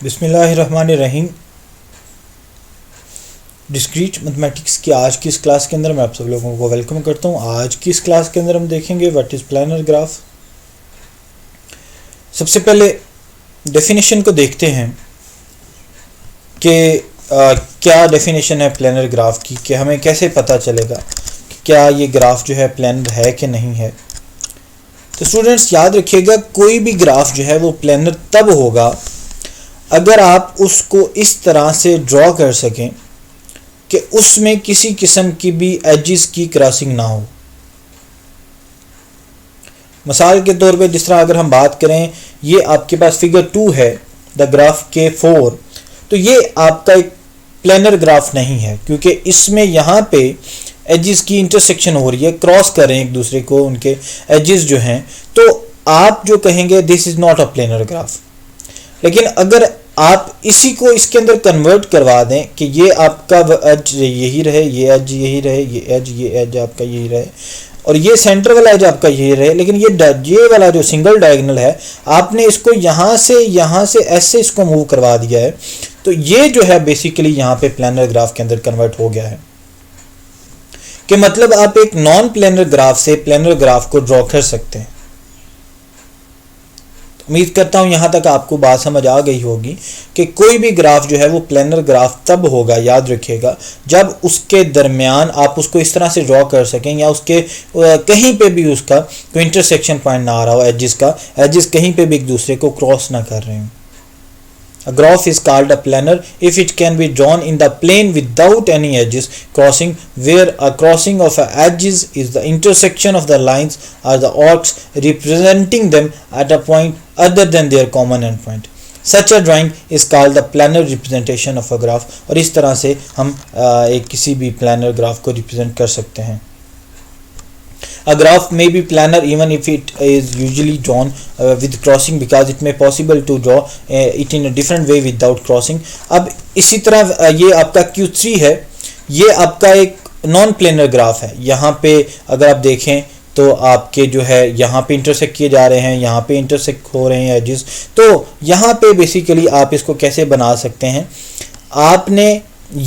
बिस्मिल्लाहिर्रहमानिर्रहीम। Discrete mathematics की आज की इस क्लास के अंदर मैं आप सब लोगों को वेलकम करता हूँ। आज की इस क्लास के अंदर हम देखेंगे व्हाट इज़ प्लानर ग्राफ। सबसे पहले डेफिनेशन को देखते हैं कि क्या डेफिनेशन है प्लानर ग्राफ की, कि हमें कैसे पता चलेगा कि क्या ये ग्राफ जो है प्लानर है कि नहीं है। तो स्टूडेंट्स याद रखिएगा, कोई भी ग्राफ जो है वो प्लानर तब होगा अगर आप उसको इस तरह से ड्रॉ कर सकें कि उसमें किसी किस्म की भी एजिस की क्रॉसिंग ना हो। मिसाल के तौर पे जिस तरह अगर हम बात करें, ये आपके पास फिगर 2 है द ग्राफ K4, तो ये आपका एक प्लानर ग्राफ नहीं है क्योंकि इसमें यहाँ पे एजिस की इंटरसेक्शन हो रही है, क्रॉस कर रहे हैं एक दूसरे को उनके एजिस जो हैं, तो आप जो कहेंगे this is not a planar graph. लेकिन अगर आप इसी को इसके अंदर कन्वर्ट करवा दें कि ये आपका एज यही रहे, ये एज यही रहे, ये एज आपका यही रहे और ये सेंटर वाला एज आपका यही रहे, लेकिन ये वाला जो सिंगल डायगोनल है आपने इसको यहाँ से ऐसे इसको मूव करवा दिया है, तो ये जो है बेसिकली यहाँ पे प्लानर ग्राफ के अंदर कन्वर्ट हो गया है। कि मतलब आप एक नॉन प्लानर ग्राफ से प्लानर ग्राफ को ड्रॉ कर सकते हैं। उम्मीद करता हूं यहां तक आपको बात समझ आ गई होगी कि कोई भी ग्राफ जो है वो प्लानर ग्राफ तब होगा, याद रखिएगा, जब उसके दरमियान आप उसको इस तरह से ड्रॉ कर सकें या उसके कहीं पे भी उसका कोई इंटरसेक्शन पॉइंट ना आ रहा हो, एजिस कहीं पे भी एक दूसरे को क्रॉस ना कर रहे हो। A graph is called a planar if it can be drawn in the plane without any edges crossing, where a crossing of edges is the intersection of the lines or the arcs representing them at a point other than their common endpoint. Such a drawing is called the planar representation of a graph. और इस तरह से हम एक किसी भी planar graph को represent कर सकते हैं। A graph may be planar even if it is usually drawn with crossing because it may possible to draw it in a different way without crossing. अब इसी तरह ये आपका Q3 है, ये आपका एक नॉन प्लेनर ग्राफ है। यहाँ पे अगर आप देखें तो आपके जो है यहाँ पे इंटरसेक्ट किए जा रहे हैं, यहाँ पे इंटरसेक्ट हो रहे हैं एजेस। तो यहाँ पे बेसिकली आप इसको कैसे बना सकते हैं, आपने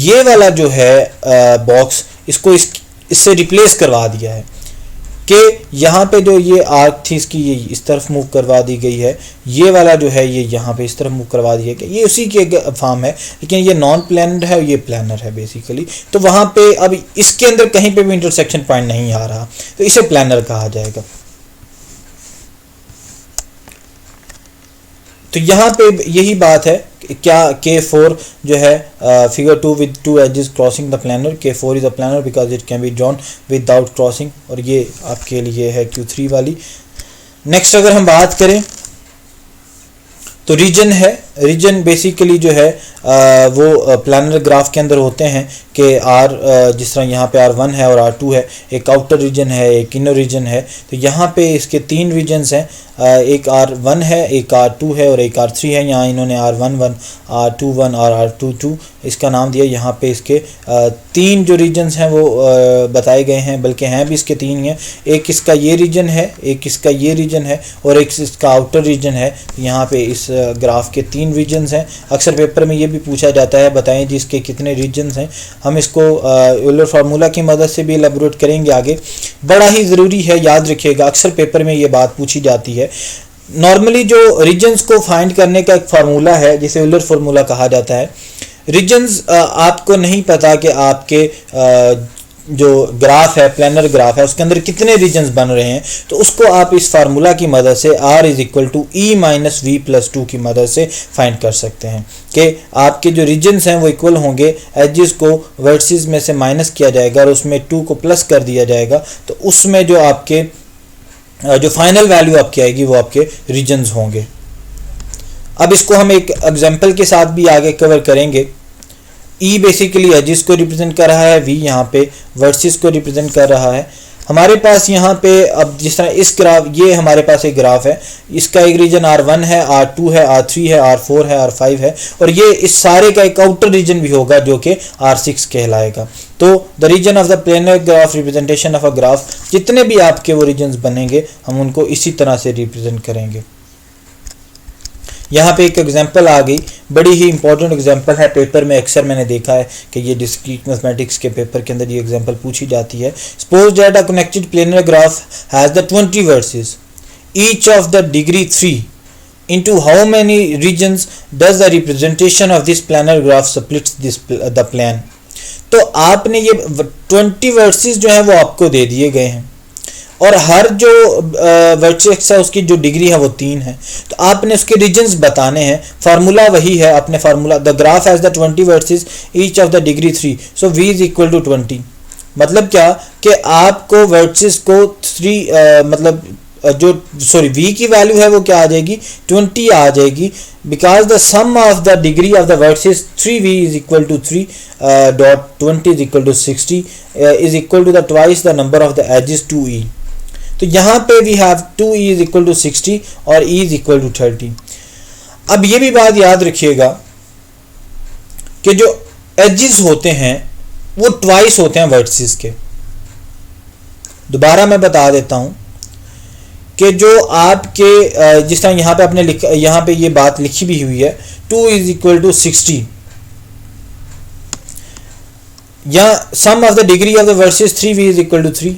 ये वाला जो है बॉक्स इसको इससे रिप्लेस करवा दिया है कि यहाँ पे जो ये आर्क थी इसकी ये इस तरफ मूव करवा दी गई है, ये वाला जो है ये यहाँ पे इस तरफ मूव करवा दिया गया। ये उसी की एक फॉर्म है, लेकिन ये नॉन प्लानर है, ये प्लानर है बेसिकली। तो वहाँ पे अब इसके अंदर कहीं पे भी इंटरसेक्शन पॉइंट नहीं आ रहा, तो इसे प्लानर कहा जाएगा। तो यहाँ पे यही बात है, क्या K4 जो है figure 2 with 2 edges crossing the planar, K4 is a planar because it can be drawn without crossing, और ये आपके लिए है Q3 वाली। नेक्स्ट अगर हम बात करें तो रीजन है, रीजन बेसिकली जो है वो प्लानर ग्राफ के अंदर होते हैं कि जिस तरह यहाँ पे R1 है और R2 है, एक आउटर रीजन है, एक इनर रीजन है। तो यहाँ पे इसके 3 रीजन्स हैं, एक R1 है, एक R2 है और एक R3 है। यहाँ इन्होंने R11, R21 और R22 इसका नाम दिया। यहाँ पे इसके 3 जो रीजन्स हैं वो बताए गए हैं, बल्कि हैं भी इसके 3 हैं। एक इसका ये रीजन है, एक इसका ये रीजन है और एक इसका आउटर रीजन है। यहाँ पे इस ग्राफ के 3 रीजन्स हैं। अक्सर पेपर में ये भी पूछा जाता है बताएं जी इसके कितने रीजन्स हैं। हम इसको यूलर फार्मूला की मदद से भी एलेबोरेट करेंगे आगे। बड़ा ही ज़रूरी है, याद रखिएगा, अक्सर पेपर में ये बात पूछी जाती है। नॉर्मली जो रीजन्स को फाइंड करने का एक फार्मूला है जिसे यूलर फार्मूला कहा जाता है। रीजन्स आपको नहीं पता कि आपके जो ग्राफ है, प्लानर ग्राफ है, उसके अंदर कितने रीजन्स बन रहे हैं, तो उसको आप इस फार्मूला की मदद से R = E - V+2 की मदद से फाइंड कर सकते हैं कि आपके जो रीजन्स हैं वो इक्वल होंगे, एजेस को वर्टिसेस में से माइनस किया जाएगा और उसमें 2 को प्लस कर दिया जाएगा, तो उसमें जो आपके जो फाइनल वैल्यू आपकी आएगी वो आपके रीजन्स होंगे। अब इसको हम एक एग्जाम्पल के साथ भी आगे कवर करेंगे। E बेसिकली एजिस को रिप्रेजेंट कर रहा है, V यहाँ पे वर्सेस को रिप्रेजेंट कर रहा है। हमारे पास यहाँ पे अब जिस तरह इस ग्राफ, ये हमारे पास एक ग्राफ है, इसका एक रीजन R1 है, R2 है, R3 है, R4 है, R5 है और ये इस सारे का एक आउटर रीजन भी होगा जो कि R6 कहलाएगा। तो the region of the planar graph representation of a graph, जितने भी आपके वो रीजन्स बनेंगे हम उनको इसी तरह से रिप्रेजेंट करेंगे। यहाँ पे एक एग्जांपल आ गई, बड़ी ही इंपॉर्टेंट एग्जांपल है, पेपर में अक्सर मैंने देखा है कि ये डिस्क्रीट मैथमेटिक्स के पेपर के अंदर ये एग्जांपल पूछी जाती है। Suppose that a connected planar graph has the 20 vertices, each of the degree 3 into how many regions does the representation of this planar graph splits this the plane। तो आपने ये 20 वर्सेस जो है वो आपको दे दिए गए हैं और हर जो वर्टेक्स है उसकी जो डिग्री है वो 3 है, तो आपने उसके रीजन्स बताने हैं। फार्मूला वही है, आपने formula the graph has the 20 vertices each of the degree 3, so v is equal to 20। मतलब क्या कि आपको वर्सेस को 3 मतलब जो v की वैल्यू है वो क्या आ जाएगी, 20 आ जाएगी, because the sum of the degree of the vertices 3v is equal to 3 dot 20 is equal to 60 is equal to the twice the number of the edges 2e। तो यहाँ पे we have 2e is equal to 60 और e is equal to 30। अब ये भी बात याद रखिएगा कि जो एजेस होते हैं वो ट्वाइस होते हैं वर्सेस के। दोबारा मैं बता देता हूँ कि जो आपके जिस तरह यहाँ पे आपने लिखा, यहाँ पे ये बात लिखी भी हुई है 2 इज इक्वल टू 60, या sum of the degree of the vertices 3v is equal to 3।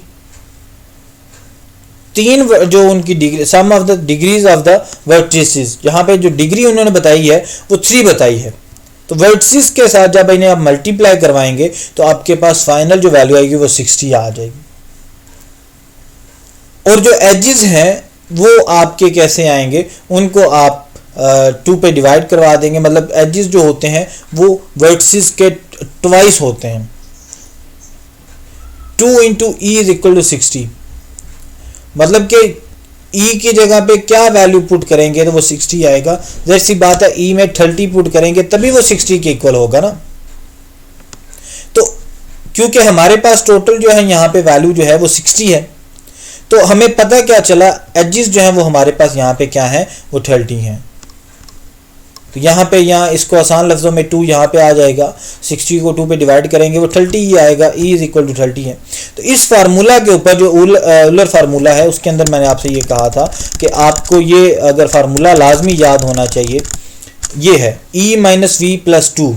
तीन जो उनकी डिग्री, sum of the degrees of the vertices, यहाँ पे जो डिग्री उन्होंने बताई है वो 3 बताई है। तो वर्टिसेस के साथ जब इन्हें आप मल्टीप्लाई करवाएंगे तो आपके पास फाइनल जो वैल्यू आएगी वो 60 आ जाएगी। और जो एजेस हैं वो आपके कैसे आएंगे, उनको आप 2 पे डिवाइड करवा देंगे। मतलब एजेस जो होते हैं वो वर्टिसेस के ट्वाइस होते हैं। 2 into E is equal to 60, मतलब कि e की जगह पे क्या वैल्यू पुट करेंगे तो वो 60 आएगा। जैसी बात है e में 30 पुट करेंगे तभी वो 60 के इक्वल होगा ना। तो क्योंकि हमारे पास टोटल जो है यहाँ पे वैल्यू जो है वो 60 है, तो हमें पता क्या चला, एजेस जो है वो हमारे पास यहाँ पे क्या है, वो 30 हैं। तो यहाँ पे इसको आसान लफ्ज़ों में 2 यहाँ पे आ जाएगा, 60 को 2 पे डिवाइड करेंगे वो 30 ही आएगा, e इज इक्वल टू 30 है। तो इस फार्मूला के ऊपर जो यूलर फार्मूला है उसके अंदर मैंने आपसे ये कहा था कि आपको ये अगर फार्मूला लाजमी याद होना चाहिए, ये है e minus V plus 2,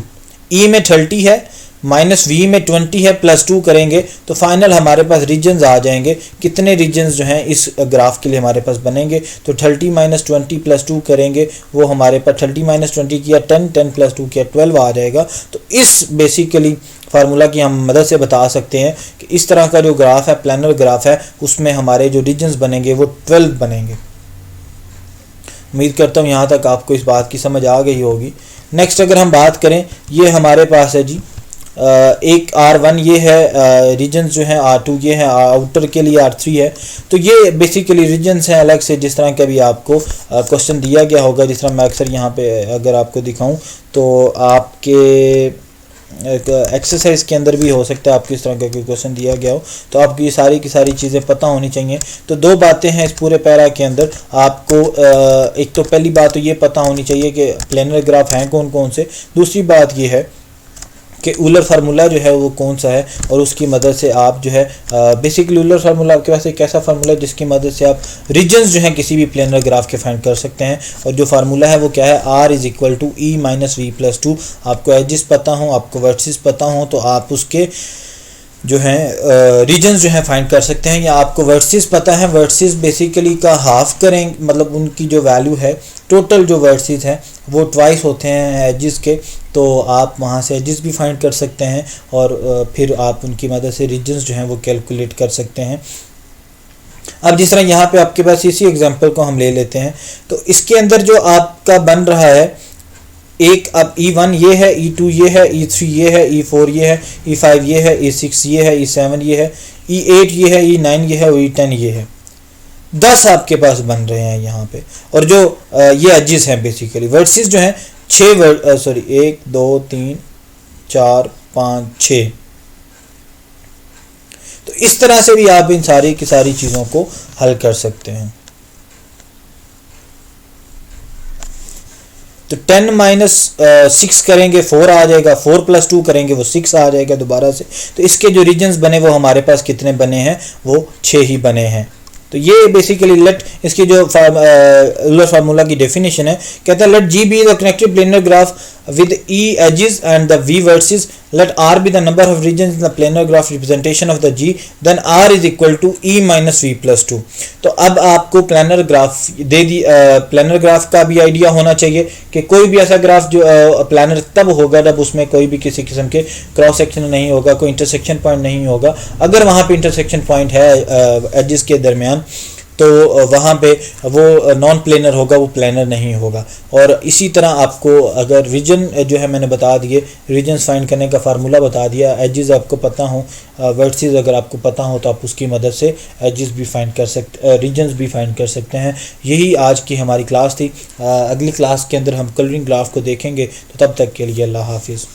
e में 30 है माइनस v में 20 है प्लस 2 करेंगे तो फाइनल हमारे पास रीजन्स आ जाएंगे। कितने रीजन्स जो हैं इस ग्राफ के लिए हमारे पास बनेंगे, तो 30 माइनस 20 प्लस 2 करेंगे, वो हमारे पास 30 माइनस 20 किया 10, 10 प्लस 2 किया 12 आ जाएगा। तो इस बेसिकली फार्मूला की हम मदद से बता सकते हैं कि इस तरह का जो ग्राफ है, प्लानर ग्राफ है, उसमें हमारे जो रीजन्स बनेंगे वो 12 बनेंगे। उम्मीद करता हूँ यहाँ तक आपको इस बात की समझ आ गई होगी। नेक्स्ट अगर हम बात करें, ये हमारे पास है जी एक R1 ये है, रीजन्स जो हैं R2 ये है, आउटर के लिए R3 है। तो ये बेसिकली रीजन्स हैं अलग से, जिस तरह का भी आपको क्वेश्चन दिया गया होगा। जिस तरह मैं अक्सर यहाँ पे अगर आपको दिखाऊं तो आपके एक्सरसाइज के अंदर भी हो सकता है आपको इस तरह का कोई क्वेश्चन दिया गया हो, तो आपको ये सारी की सारी चीज़ें पता होनी चाहिए। तो 2 बातें हैं इस पूरे पैरा के अंदर आपको। एक तो पहली बात तो ये पता होनी चाहिए कि प्लेनर ग्राफ हैं कौन कौन से। दूसरी बात ये है कि यूलर फार्मूला जो है वो कौन सा है, और उसकी मदद से आप जो है बेसिकली यूलर फार्मूला आपके पास एक ऐसा फार्मूला है जिसकी मदद से आप रीजन्स जो हैं किसी भी प्लेनर ग्राफ के फाइंड कर सकते हैं। और जो फार्मूला है वो क्या है, r is equal to E minus V plus 2। आपको एजेस पता हो, आपको वर्सेस पता हो, तो आप उसके जो हैं रीजन्स जो हैं फाइंड कर सकते हैं। या आपको वर्सेस पता है, वर्सेस बेसिकली का हाफ करें, मतलब उनकी जो वैल्यू है, टोटल जो वर्सेस हैं वो ट्वाइस होते हैं एजेस के, तो आप वहाँ से एजेस भी फाइंड कर सकते हैं और फिर आप उनकी मदद से रीजन्स जो हैं वो कैलकुलेट कर सकते हैं। अब जिस तरह यहाँ पे आपके पास इसी एग्जांपल को हम ले लेते हैं, तो इसके अंदर जो आपका बन रहा है एक, अब E1 ये है, E2 ये है, E3 ये है, E4 ये है, E5 ये है, E6 ये है, E7 ये है, E8 ये है, E9 ये है और E10 ये है। 10 आपके पास बन रहे हैं यहाँ पे। और जो ये एजेस हैं बेसिकली, वर्सेस जो हैं 1 2 3 4 5 6। तो इस तरह से भी आप इन सारी की सारी चीज़ों को हल कर सकते हैं। तो 10 माइनस 6 करेंगे 4 आ जाएगा, 4 प्लस 2 करेंगे वो 6 आ जाएगा दोबारा से। तो इसके जो रीजन्स बने वो हमारे पास कितने बने हैं, वो 6 ही बने हैं। तो ये बेसिकली लेट इसकी जो यूलर फार्मूला की डेफिनेशन है, कहता है let G be the connected planar graph with E edges and the V vertices, let R be the number of regions in the planar graph representation of the G, then R is equal to E minus V plus 2। तो अब आपको planner graph दे दी, planner graph का भी idea होना चाहिए कि कोई भी ऐसा ग्राफ जो प्लानर तब होगा जब उसमें कोई भी किसी किस्म के क्रॉस सेक्शन नहीं होगा, कोई इंटरसेक्शन पॉइंट नहीं होगा। अगर वहाँ पे इंटरसेक्शन पॉइंट है एजेस के दरमियान, तो वहाँ पे वो नॉन प्लेनर होगा, वो प्लेनर नहीं होगा। और इसी तरह आपको अगर रीजन जो है मैंने बता दिए, रीजन्स फाइंड करने का फार्मूला बता दिया, एजेस आपको पता हो, वर्टिसेस अगर आपको पता हो तो आप उसकी मदद से एजेस भी फाइंड कर सकते, रीजन्स भी फाइंड कर सकते हैं। यही आज की हमारी क्लास थी। अगली क्लास के अंदर हम कलरिंग ग्राफ को देखेंगे, तो तब तक के लिए अल्लाह हाफिज़।